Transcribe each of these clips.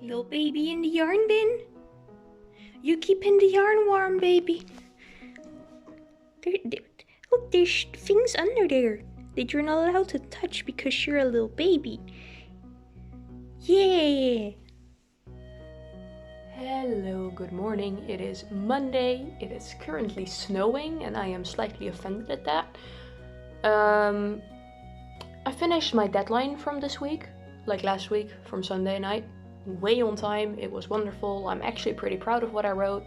Little baby in the yarn bin. You keeping the yarn warm, baby. Look, there's things under there that you're not allowed to touch because you're a little baby. Yeah. Hello, good morning. It is Monday. It is currently snowing and I am slightly offended at that. I finished my deadline from this week, like last week, from Sunday night. Way on time. It was wonderful. I'm actually pretty proud of what I wrote.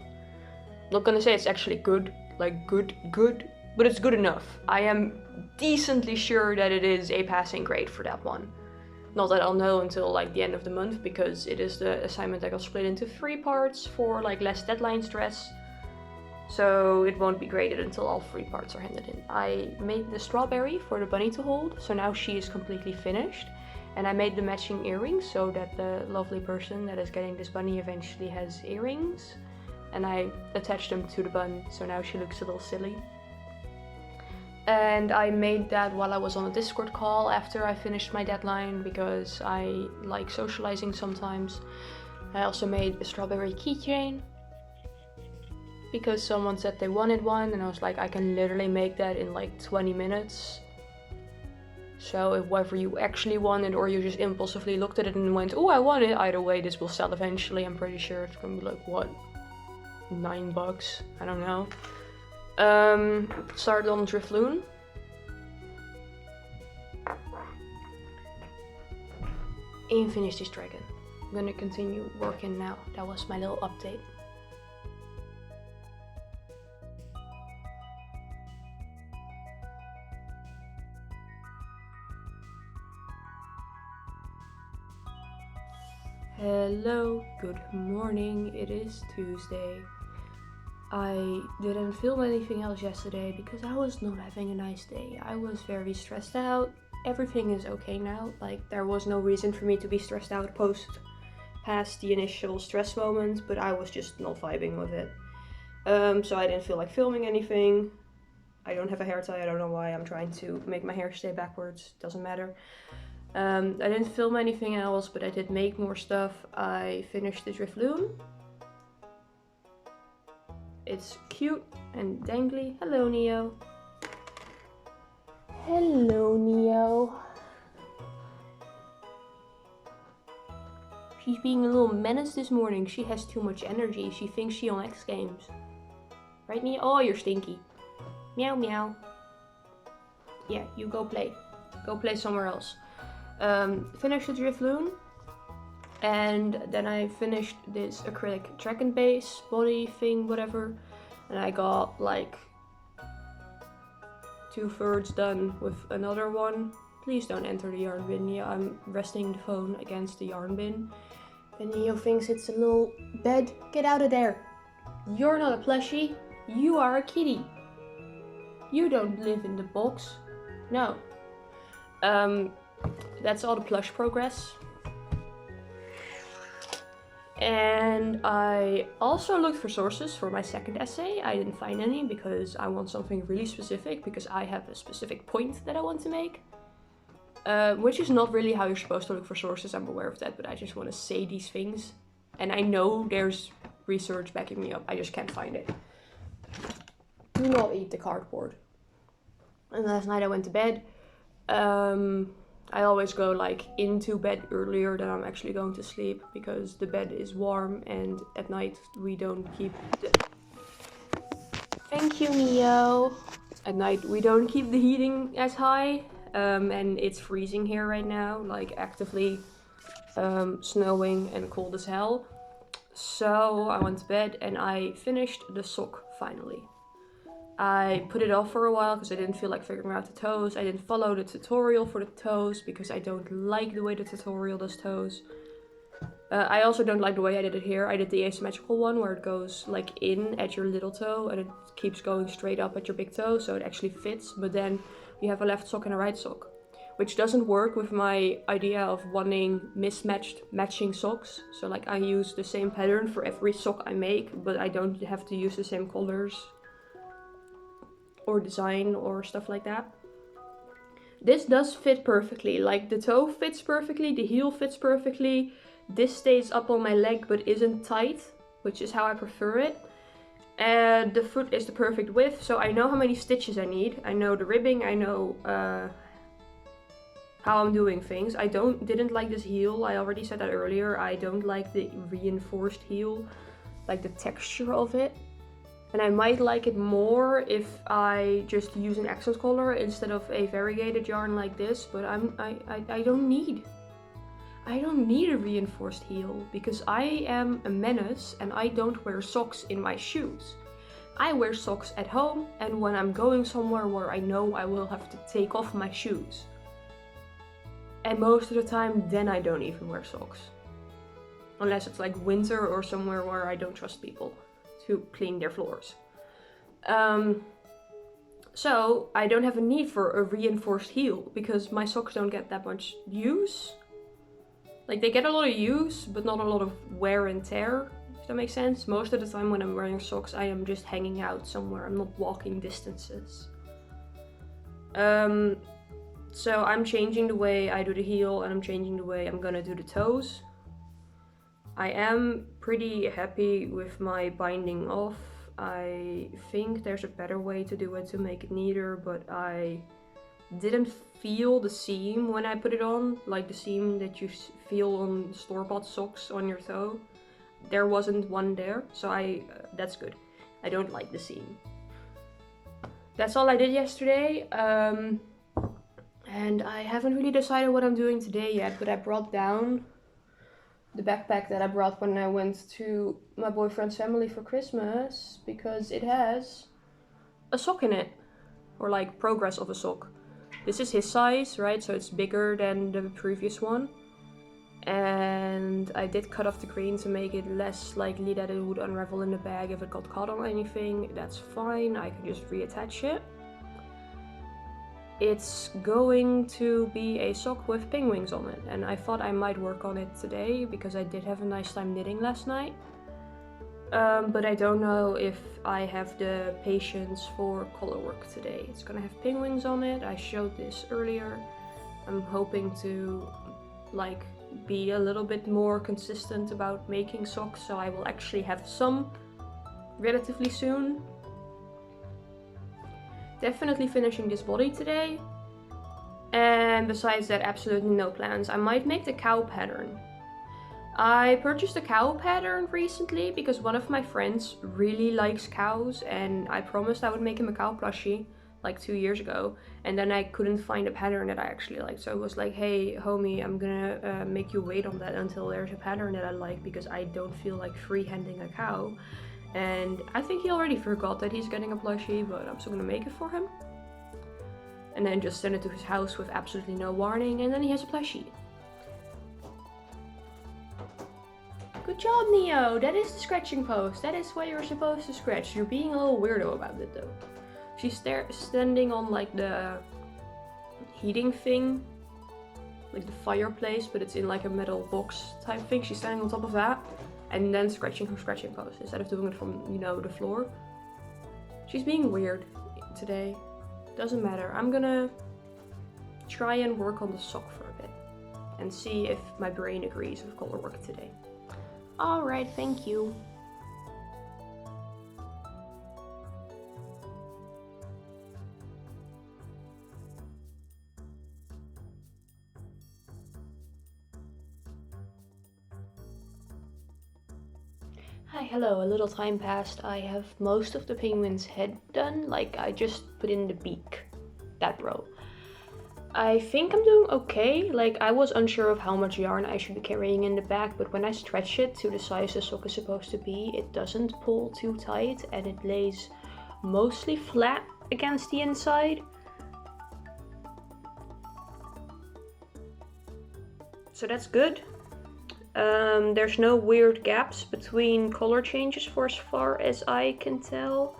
Not gonna say it's actually good, like good, but it's good enough. I am decently sure that it is a passing grade for that one. Not that I'll know until like the end of the month, because it is the assignment that got split into 3 parts for like less deadline stress. So it won't be graded until all 3 parts are handed in. I made the strawberry for the bunny to hold, so now she is completely finished. And I made the matching earrings so that the lovely person that is getting this bunny eventually has earrings. And I attached them to the bun, so now she looks a little silly. And I made that while I was on a Discord call after I finished my deadline, because I like socializing sometimes. I also made a strawberry keychain because someone said they wanted one, and I was like, I can literally make that in like 20 minutes. So if whether you actually want it or you just impulsively looked at it and went, oh, I want it, either way this will sell eventually. I'm pretty sure it's gonna be like, what, $9? I don't know. Started on Drifloon. And finished this dragon. I'm gonna continue working now. That was my little update. Hello, good morning. It is Tuesday. I didn't film anything else yesterday because I was not having a nice day. I was very stressed out. Everything is okay now. Like, there was no reason for me to be stressed out past the initial stress moment, but I was just not vibing with it. So I didn't feel like filming anything. I don't have a hair tie. I don't know why. I'm trying to make my hair stay backwards. Doesn't matter. I didn't film anything else, but I did make more stuff. I finished the Drifloon. It's cute and dangly. Hello, Neo. Hello, Neo. She's being a little menace this morning. She has too much energy. She thinks she on X Games. Right, Neo? Oh, you're stinky. Meow, meow. Yeah, you go play. Go play somewhere else. Finished the Drifloon, and then I finished this acrylic dragon base body thing, whatever, and I got like 2/3 done with another one. Please don't enter the yarn bin. Yeah, I'm resting the phone against the yarn bin, and Neo thinks it's a little bed. Get out of there. You're not a plushie. You are a kitty. You don't live in the box. No. That's all the plush progress. And I also looked for sources for my second essay. I didn't find any because I want something really specific, because I have a specific point that I want to make. Which is not really how you're supposed to look for sources, I'm aware of that, but I just want to say these things. And I know there's research backing me up, I just can't find it. Do not eat the cardboard. And last night I went to bed. I always go like into bed earlier than I'm actually going to sleep, because the bed is warm and at night we don't keep the... Thank you, Neo. At night we don't keep the heating as high, and it's freezing here right now, like actively snowing and cold as hell. So I went to bed and I finished the sock finally. I put it off for a while because I didn't feel like figuring out the toes. I didn't follow the tutorial for the toes because I don't like the way the tutorial does toes. I also don't like the way I did it here. I did the asymmetrical one where it goes like in at your little toe and it keeps going straight up at your big toe, so it actually fits, but then you have a left sock and a right sock, which doesn't work with my idea of wanting mismatched matching socks. So like I use the same pattern for every sock I make, but I don't have to use the same colors or design or stuff like that. This does fit perfectly. Like the toe fits perfectly, the heel fits perfectly, This stays up on my leg but isn't tight, which is how I prefer it. And the foot is the perfect width, so I know how many stitches I need. I know the ribbing, I know how I'm doing things. I didn't like this heel, I already said that earlier. I don't like the reinforced heel, like the texture of it. And I might like it more if I just use an accent color instead of a variegated yarn like this, but I don't need a reinforced heel because I am a menace and I don't wear socks in my shoes. I wear socks at home and when I'm going somewhere where I know I will have to take off my shoes. And most of the time then I don't even wear socks. Unless it's like winter or somewhere where I don't trust people to clean their floors. So I don't have a need for a reinforced heel because my socks don't get that much use. Like they get a lot of use, but not a lot of wear and tear, if that makes sense. Most of the time when I'm wearing socks, I am just hanging out somewhere. I'm not walking distances. So I'm changing the way I do the heel and I'm changing the way I'm gonna do the toes. I am pretty happy with my binding off. I think there's a better way to do it to make it neater, but I didn't feel the seam when I put it on, like the seam that you feel on store-bought socks on your toe. There wasn't one there, so that's good. I don't like the seam. That's all I did yesterday, and I haven't really decided what I'm doing today yet, but I brought down the backpack that I brought when I went to my boyfriend's family for Christmas because it has a sock in it, or like progress of a sock. This is his size, right? So it's bigger than the previous one. And I did cut off the green to make it less likely that it would unravel in the bag if it got caught on anything. That's fine, I can just reattach it. It's going to be a sock with penguins on it, and I thought I might work on it today because I did have a nice time knitting last night. But I don't know if I have the patience for color work today. It's gonna have penguins on it, I showed this earlier. I'm hoping to like be a little bit more consistent about making socks, so I will actually have some relatively soon. Definitely finishing this body today. And besides that, absolutely no plans. I might make the cow pattern. I purchased a cow pattern recently because one of my friends really likes cows and I promised I would make him a cow plushie like 2 years ago, and then I couldn't find a pattern that I actually liked, so I was like, hey homie, I'm gonna make you wait on that until there's a pattern that I like because I don't feel like freehanding a cow. And I think he already forgot that he's getting a plushie, but I'm still gonna make it for him. And then just send it to his house with absolutely no warning, and then he has a plushie. Good job, Neo! That is the scratching pose. That is what you're supposed to scratch. You're being a little weirdo about it though. She's standing on like the heating thing, like the fireplace, but it's in like a metal box type thing. She's standing on top of that and then scratching her scratching pose instead of doing it from, you know, the floor. She's being weird today. Doesn't matter. I'm gonna try and work on the sock for a bit and see if my brain agrees with color work today. Alright, thank you. Hi, hello, a little time passed. I have most of the penguin's head done, like I just put in the beak, that row. I think I'm doing okay. Like I was unsure of how much yarn I should be carrying in the back, but when I stretch it to the size the sock is supposed to be, it doesn't pull too tight and it lays mostly flat against the inside. So that's good. There's no weird gaps between color changes for as far as I can tell.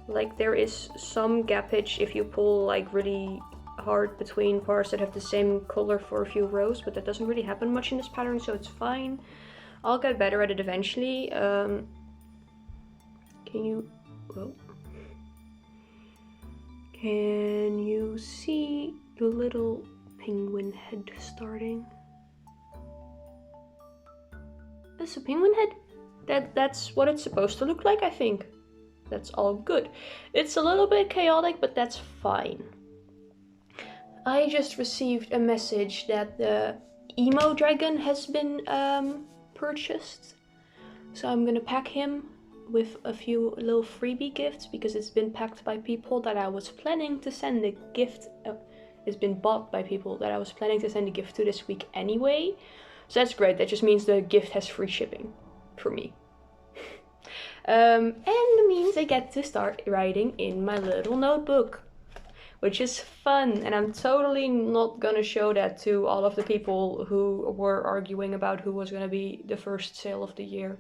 Like there is some gappage if you pull like really hard between parts that have the same color for a few rows, but that doesn't really happen much in this pattern, so it's fine. I'll get better at it eventually. Can you see the little penguin head starting? this a penguin head? That's what it's supposed to look like, I think. That's all good. It's a little bit chaotic, but that's fine. I just received a message that the emo dragon has been purchased. So I'm gonna pack him with a few little freebie gifts because it's been packed by people that I was planning to send a gift. It's been bought by people that I was planning to send a gift to this week anyway. So that's great. That just means the gift has free shipping for me. And it means I get to start writing in my little notebook, which is fun. And I'm totally not gonna show that to all of the people who were arguing about who was gonna be the first sale of the year.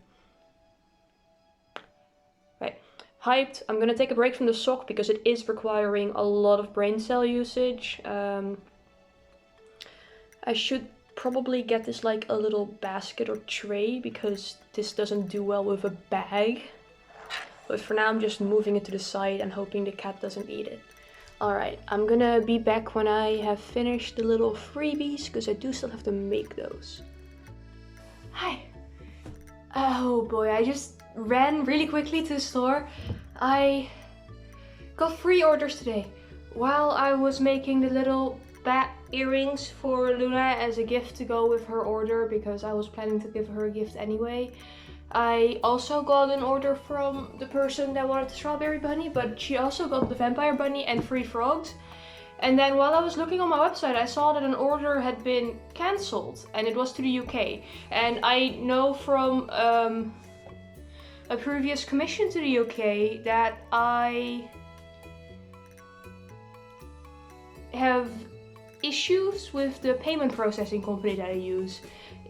Right, hyped. I'm gonna take a break from the sock because it is requiring a lot of brain cell usage. I should probably get this like a little basket or tray because this doesn't do well with a bag. But for now I'm just moving it to the side and hoping the cat doesn't eat it. Alright, I'm gonna be back when I have finished the little freebies because I do still have to make those. Hi. Oh boy, I just ran really quickly to the store. I got 3 orders today. While I was making the little bat earrings for Luna as a gift to go with her order because I was planning to give her a gift anyway. I also got an order from the person that wanted the strawberry bunny, but she also got the vampire bunny and 3 frogs. And then while I was looking on my website, I saw that an order had been cancelled and it was to the UK. And I know from a previous commission to the UK that I have issues with the payment processing company that I use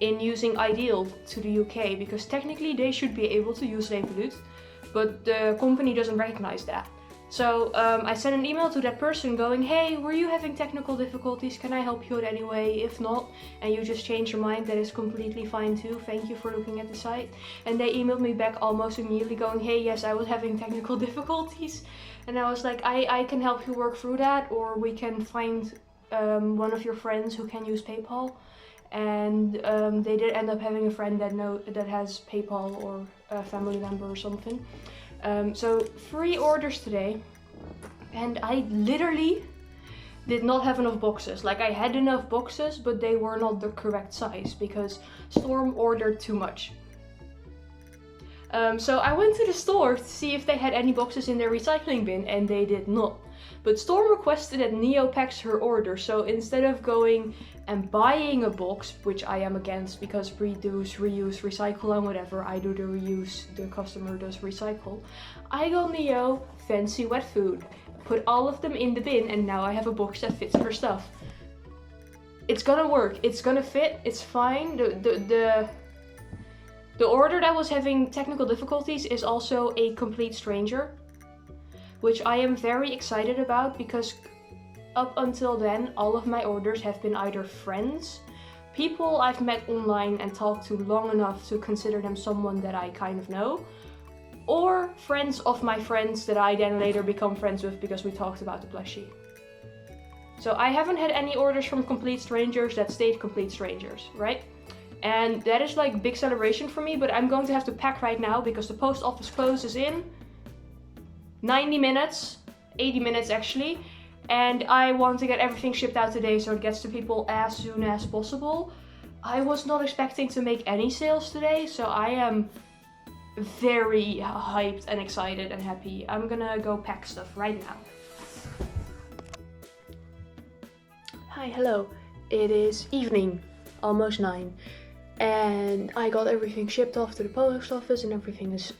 in using Ideal to the UK, because technically they should be able to use Revolut, but the company doesn't recognize that. So I sent an email to that person going, hey, were you having technical difficulties? Can I help you in any way? If not, and you just changed your mind, that is completely fine too. Thank you for looking at the site. And they emailed me back almost immediately going, hey, yes, I was having technical difficulties. And I was like, I can help you work through that, or we can find one of your friends who can use PayPal. And they did end up having a friend that has PayPal or a family member or something. So 3 orders today, and I literally did not have enough boxes. Like, I had enough boxes, but they were not the correct size because Storm ordered too much. So I went to the store to see if they had any boxes in their recycling bin, and they did not. But Storm requested that Neo packs her order, so instead of going and buying a box, which I am against because reduce, reuse, recycle and whatever, I do the reuse, the customer does recycle, I got Neo fancy wet food, put all of them in the bin, and now I have a box that fits her stuff. It's gonna work, it's gonna fit, it's fine. The order that was having technical difficulties is also a complete stranger, which I am very excited about because up until then, all of my orders have been either friends, people I've met online and talked to long enough to consider them someone that I kind of know, or friends of my friends that I then later become friends with because we talked about the plushie. So I haven't had any orders from complete strangers that stayed complete strangers, right? And that is like big celebration for me, but I'm going to have to pack right now because the post office closes in 90 minutes, 80 minutes actually, and I want to get everything shipped out today so it gets to people as soon as possible. I was not expecting to make any sales today, so I am very hyped and excited and happy. I'm gonna go pack stuff right now. Hi, hello. It is evening, almost 9, and I got everything shipped off to the post office and everything is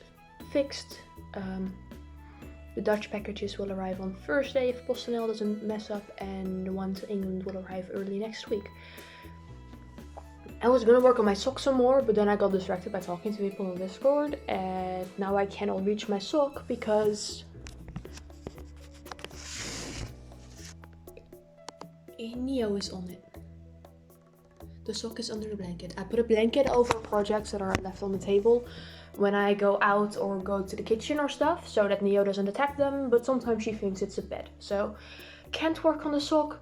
fixed. The Dutch packages will arrive on Thursday if PostNL doesn't mess up, and the one to England will arrive early next week. I was gonna work on my sock some more, but then I got distracted by talking to people on Discord, and now I cannot reach my sock because a Neo is on it. The sock is under the blanket. I put a blanket over projects that are left on the table when I go out or go to the kitchen or stuff, so that Neo doesn't attack them, but sometimes she thinks it's a bed. So, can't work on the sock,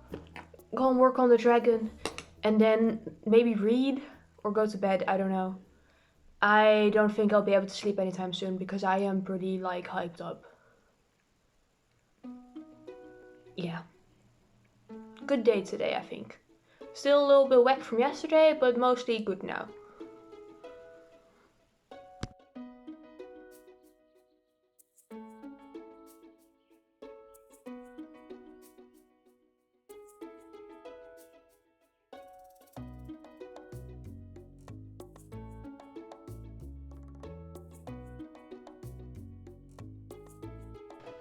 go and work on the dragon, and then maybe read or go to bed, I don't know. I don't think I'll be able to sleep anytime soon because I am pretty like hyped up. Yeah. Good day today, I think. Still a little bit wet from yesterday, but mostly good now.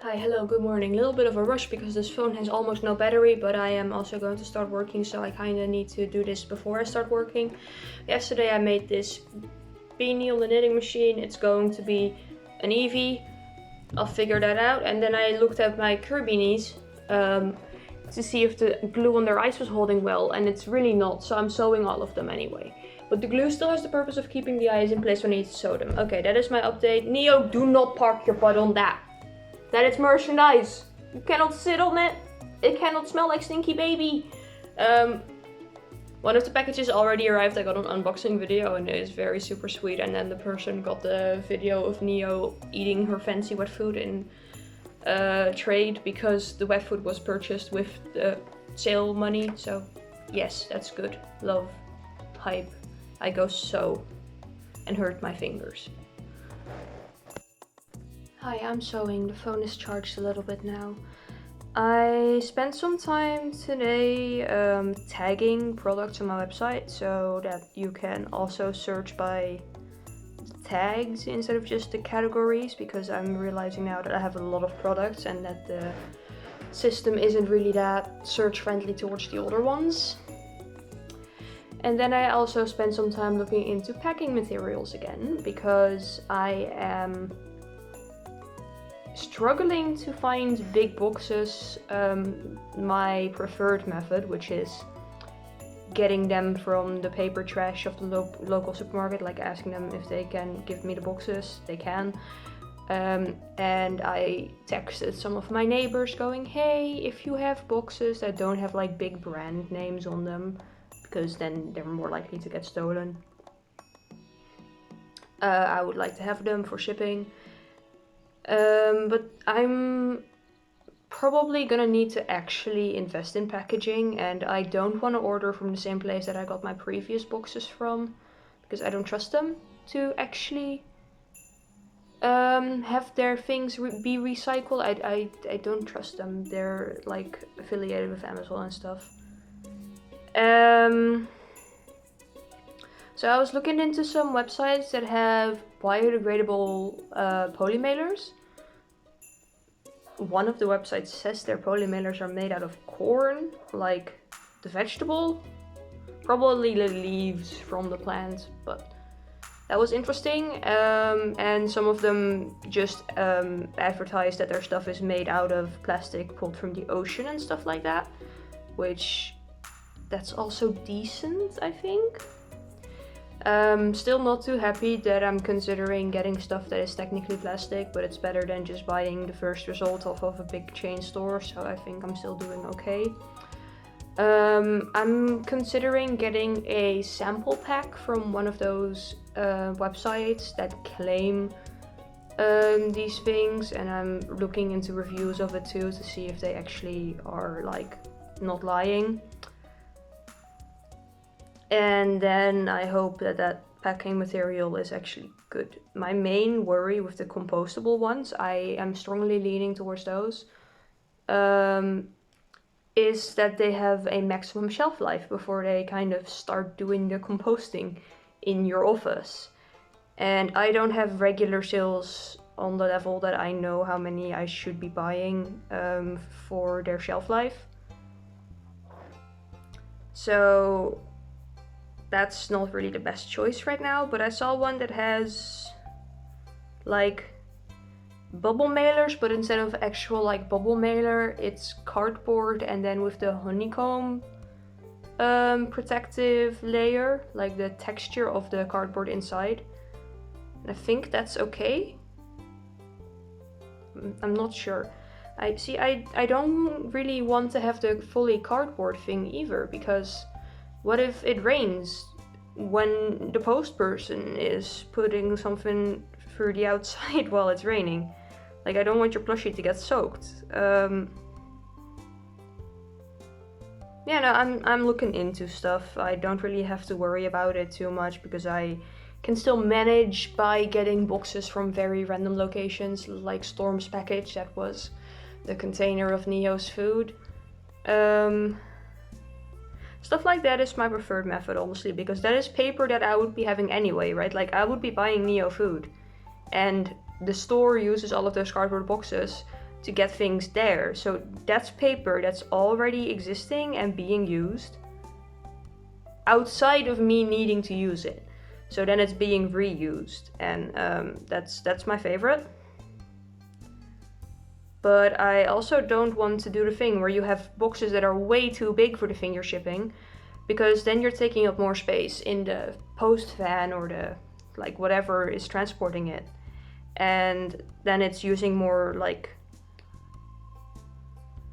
Hi, hello, good morning. A little bit of a rush because this phone has almost no battery, but I am also going to start working, so I kind of need to do this before I start working. Yesterday I made this beanie on the knitting machine. It's going to be an Eevee. I'll figure that out. And then I looked at my Kirbeanies to see if the glue on their eyes was holding well, and it's really not, so I'm sewing all of them anyway. But the glue still has the purpose of keeping the eyes in place when I need to sew them. Okay, that is my update. Neo, do not park your butt on that. That is merchandise. You cannot sit on it. It cannot smell like stinky baby. One of the packages already arrived. I got an unboxing video and it is very super sweet. And then the person got the video of Neo eating her fancy wet food in trade because the wet food was purchased with the sale money. So yes, that's good. Love, hype. I go sew and hurt my fingers. Hi, I'm sewing. The phone is charged a little bit now. I spent some time today tagging products on my website so that you can also search by the tags instead of just the categories, because I'm realizing now that I have a lot of products and that the system isn't really that search friendly towards the older ones. And then I also spent some time looking into packing materials again, because I am struggling to find big boxes. My preferred method, which is getting them from the paper trash of the local supermarket, like asking them if they can give me the boxes. They can. And I texted some of my neighbors going, hey, if you have boxes that don't have like big brand names on them, because then they're more likely to get stolen, I would like to have them for shipping. But I'm probably gonna need to actually invest in packaging, and I don't want to order from the same place that I got my previous boxes from, because I don't trust them to actually have their things be recycled. I don't trust them. They're like affiliated with Amazon and stuff. So I was looking into some websites that have biodegradable poly mailers. One of the websites says their poly mailers are made out of corn, like the vegetable. Probably the leaves from the plant, but that was interesting. And some of them just advertise that their stuff is made out of plastic pulled from the ocean and stuff like that, which that's also decent, I think. Still not too happy that I'm considering getting stuff that is technically plastic, but it's better than just buying the first result off of a big chain store, so I think I'm still doing okay. I'm considering getting a sample pack from one of those websites that claim these things, and I'm looking into reviews of it too to see if they actually are like not lying. And then I hope that that packing material is actually good. My main worry with the compostable ones, I am strongly leaning towards those, is that they have a maximum shelf life before they kind of start doing the composting in your office. And I don't have regular sales on the level that I know how many I should be buying for their shelf life. So that's not really the best choice right now, but I saw one that has like bubble mailers, but instead of actual like bubble mailer, it's cardboard and then with the honeycomb protective layer, like the texture of the cardboard inside. And I think that's okay. I'm not sure. I don't really want to have the fully cardboard thing either, because what if it rains when the post person is putting something through the outside while it's raining. Like, I don't want your plushie to get soaked. Yeah, no, I'm looking into stuff. I don't really have to worry about it too much because I can still manage by getting boxes from very random locations, like Storm's package. That was the container of Neo's food. Stuff like that is my preferred method, honestly, because that is paper that I would be having anyway, right? Like, I would be buying Neo food, and the store uses all of those cardboard boxes to get things there. So that's paper that's already existing and being used outside of me needing to use it. So then it's being reused, and that's my favorite. But I also don't want to do the thing where you have boxes that are way too big for the thing you're shipping, because then you're taking up more space in the post van or the, like, whatever is transporting it. And then it's using more, like,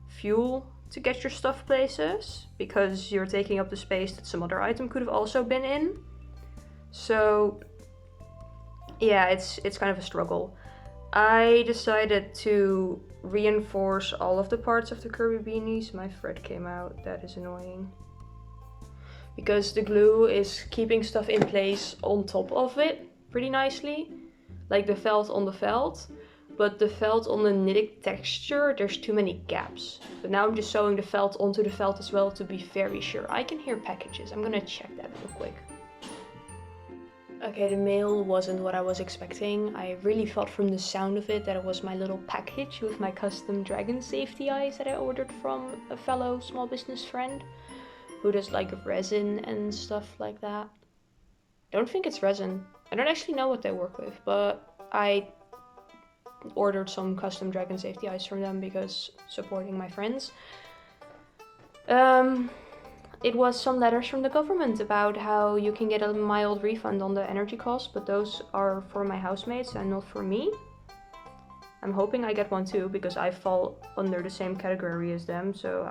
fuel to get your stuff places, because you're taking up the space that some other item could have also been in. So yeah, it's kind of a struggle. I decided to reinforce all of the parts of the Kirbeanies. My thread came out, that is annoying. Because the glue is keeping stuff in place on top of it pretty nicely. Like the felt on the felt. But the felt on the knitted texture, there's too many gaps. But now I'm just sewing the felt onto the felt as well to be very sure. I can hear packages. I'm gonna check that real quick. Okay, the mail wasn't what I was expecting. I really thought from the sound of it that it was my little package with my custom dragon safety eyes that I ordered from a fellow small business friend who does like resin and stuff like that. I don't think it's resin. I don't actually know what they work with, but I ordered some custom dragon safety eyes from them because supporting my friends. It was some letters from the government about how you can get a mild refund on the energy costs, but those are for my housemates and not for me. I'm hoping I get one too, because I fall under the same category as them, so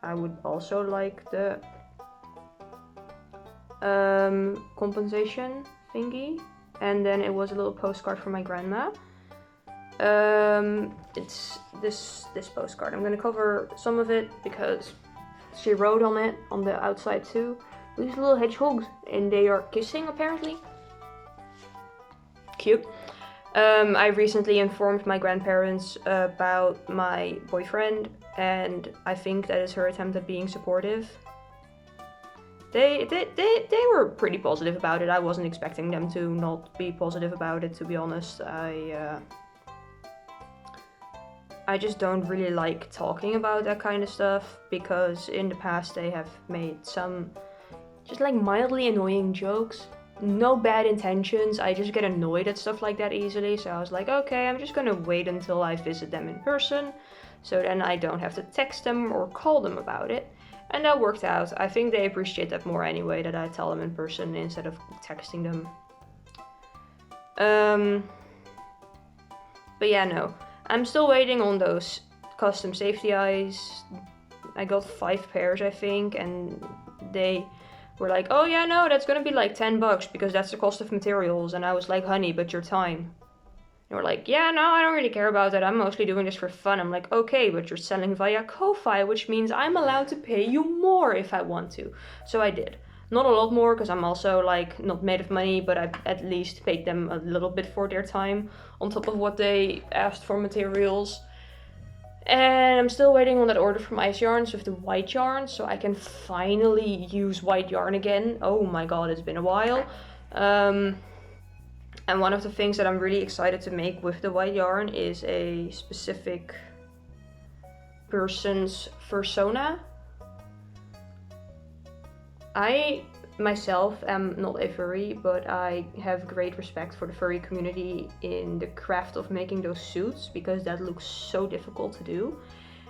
I would also like the compensation thingy. And then it was a little postcard from my grandma. It's this postcard. I'm gonna cover some of it because she wrote on it on the outside too. These little hedgehogs, and they are kissing apparently. Cute. I recently informed my grandparents about my boyfriend, and I think that is her attempt at being supportive. They were pretty positive about it. I wasn't expecting them to not be positive about it, to be honest. I just don't really like talking about that kind of stuff, because in the past they have made some just like mildly annoying jokes. No bad intentions, I just get annoyed at stuff like that easily, so I was like, okay, I'm just gonna wait until I visit them in person, so then I don't have to text them or call them about it. And that worked out. I think they appreciate that more anyway, that I tell them in person instead of texting them. But yeah, no. I'm still waiting on those custom safety eyes. I got 5 pairs, I think, and they were like, oh yeah, no, that's gonna be like $10 because that's the cost of materials. And I was like, honey, but your time. And we're like, yeah, no, I don't really care about that. I'm mostly doing this for fun. I'm like, okay, but you're selling via Ko-Fi, which means I'm allowed to pay you more if I want to. So I did. Not a lot more, because I'm also like not made of money, but I at least paid them a little bit for their time on top of what they asked for materials. And I'm still waiting on that order from Ice Yarns with the white yarn, so I can finally use white yarn again. Oh my god, it's been a while. And one of the things that I'm really excited to make with the white yarn is a specific person's fursona. I myself am not a furry, but I have great respect for the furry community in the craft of making those suits, because that looks so difficult to do.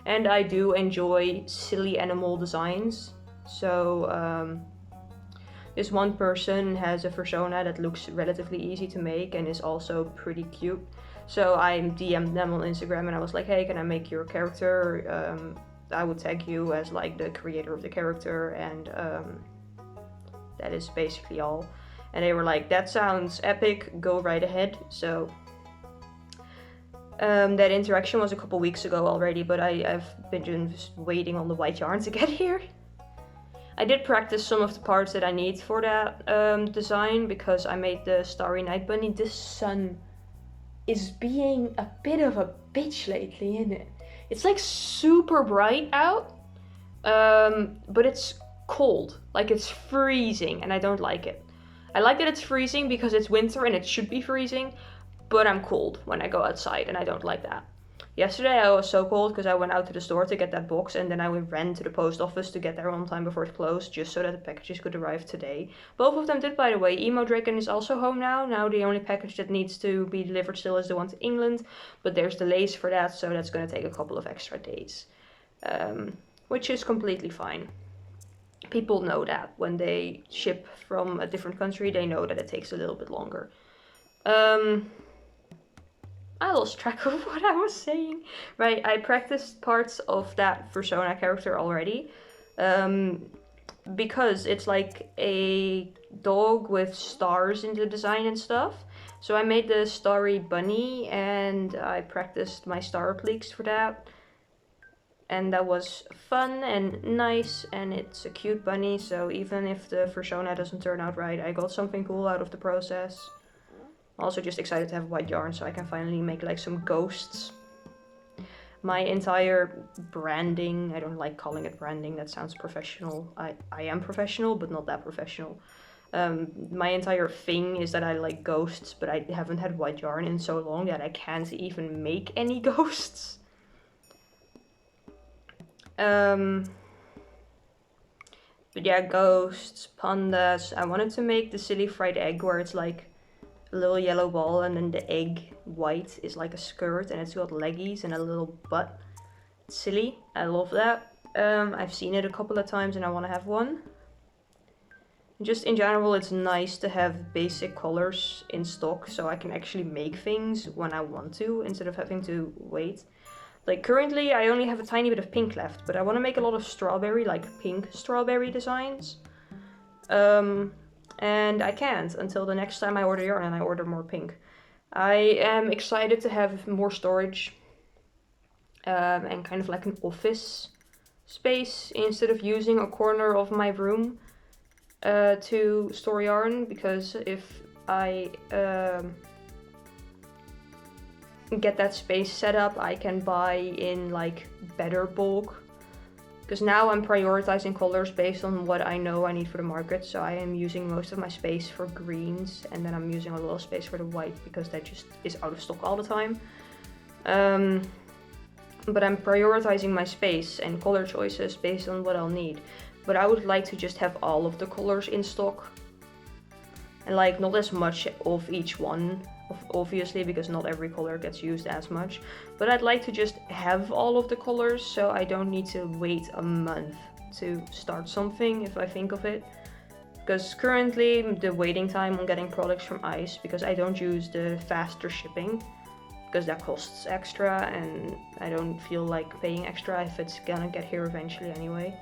And I do enjoy silly animal designs. So this one person has a fursona that looks relatively easy to make and is also pretty cute. So I DM'd them on Instagram and I was like, hey, can I make your character? I would tag you as like the creator of the character, and That is basically all. And they were like, that sounds epic, go right ahead. So that interaction was a couple weeks ago already, but I've been just waiting on the white yarn to get here. I did practice some of the parts that I need for that design, because I made the Starry Night Bunny. This sun is being a bit of a bitch lately, isn't it? It's like super bright out, but it's cold, like it's freezing, and I don't like it. I like that it's freezing because it's winter and it should be freezing, but I'm cold when I go outside and I don't like that. Yesterday I was so cold because I went out to the store to get that box, and then I ran to the post office to get there on time before it closed, just so that the packages could arrive today. Both of them did, by the way. Emo Dragon is also home now. Now the only package that needs to be delivered still is the one to England, but there's delays for that, so that's going to take a couple of extra days, which is completely fine. People know that when they ship from a different country, they know that it takes a little bit longer. I lost track of what I was saying. Right, I practiced parts of that Persona character already. Because it's like a dog with stars in the design and stuff. So I made the Starry Bunny and I practiced my star appliques for that. And that was fun and nice, and it's a cute bunny, so even if the Persona doesn't turn out right, I got something cool out of the process. Also just excited to have white yarn so I can finally make like some ghosts. My entire branding, I don't like calling it branding, that sounds professional. I am professional, but not that professional. My entire thing is that I like ghosts, but I haven't had white yarn in so long that I can't even make any ghosts. But yeah, ghosts, pandas. I wanted to make the silly fried egg where it's like a little yellow ball and then the egg white is like a skirt and it's got leggies and a little butt. It's silly. I love that. I've seen it a couple of times and I want to have one. Just in general, it's nice to have basic colors in stock so I can actually make things when I want to instead of having to wait. Like currently I only have a tiny bit of pink left, but I want to make a lot of strawberry, like pink strawberry designs. And I can't until the next time I order yarn and I order more pink. I am excited to have more storage and kind of like an office space instead of using a corner of my room to store yarn, because if I get that space set up, I can buy in like better bulk, because now I'm prioritizing colors based on what I know I need for the market. So I am using most of my space for greens, and then I'm using a little space for the white because that just is out of stock all the time. But I'm prioritizing my space and color choices based on what I'll need. But I would like to just have all of the colors in stock, and like not as much of each one, obviously, because not every color gets used as much, but I'd like to just have all of the colors so I don't need to wait a month to start something if I think of it. Because currently the waiting time on getting products from Ice, because I don't use the faster shipping because that costs extra and I don't feel like paying extra if it's gonna get here eventually anyway.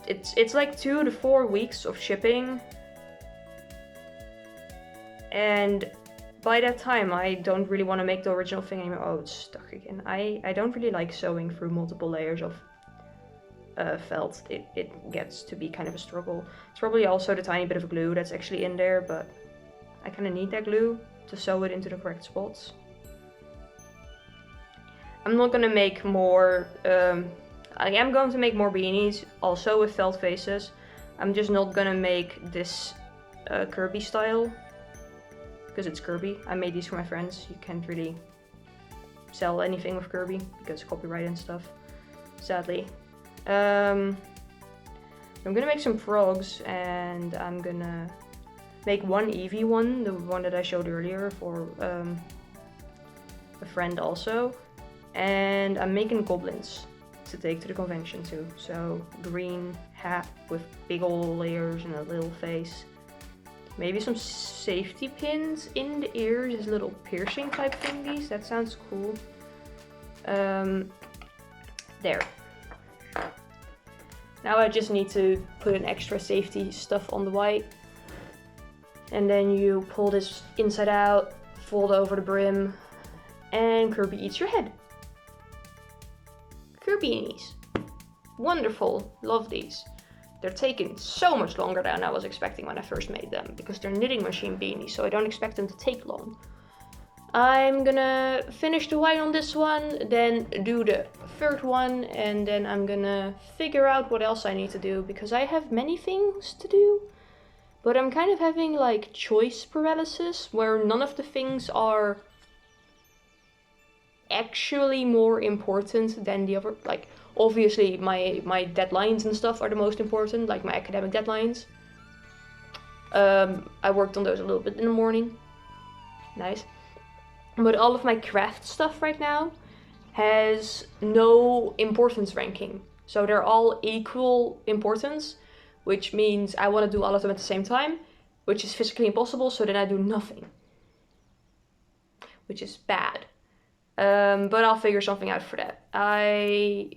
It's like 2 to 4 weeks of shipping. And by that time, I don't really want to make the original thing anymore. Oh, it's stuck again. I don't really like sewing through multiple layers of felt. It gets to be kind of a struggle. It's probably also the tiny bit of glue that's actually in there, but I kind of need that glue to sew it into the correct spots. I'm not going to make more... I am going to make more beanies, also with felt faces. I'm just not going to make this Kirby style, because it's Kirby. I made these for my friends. You can't really sell anything with Kirby because copyright and stuff, sadly. I'm gonna make some frogs, and I'm gonna make one Eevee one, the one that I showed earlier, for a friend also. And I'm making goblins to take to the convention too. So green hat with big old layers and a little face. Maybe some safety pins in the ears as little piercing type thingies. That sounds cool. There. Now I just need to put an extra safety stuff on the white. And then you pull this inside out, fold over the brim, and Kirby eats your head. Kirbeanies. Wonderful, love these. They're taking so much longer than I was expecting when I first made them, because they're knitting machine beanies, so I don't expect them to take long. I'm gonna finish the white on this one, then do the third one, and then I'm gonna figure out what else I need to do, because I have many things to do. But I'm kind of having like choice paralysis, where none of the things are actually more important than the other. Like, obviously my deadlines and stuff are the most important, like my academic deadlines. I worked on those a little bit in the morning. Nice. But all of my craft stuff right now has no importance ranking. So they're all equal importance, which means I want to do all of them at the same time, which is physically impossible, so then I do nothing. Which is bad. But I'll figure something out for that. I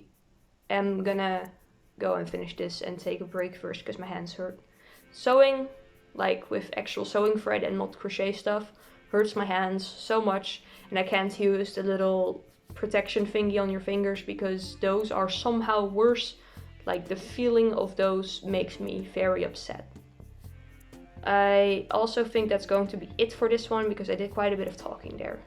am gonna go and finish this and take a break first because my hands hurt. Sewing, like with actual sewing thread and not crochet stuff, hurts my hands so much, and I can't use the little protection thingy on your fingers because those are somehow worse. Like, the feeling of those makes me very upset. I also think that's going to be it for this one because I did quite a bit of talking there.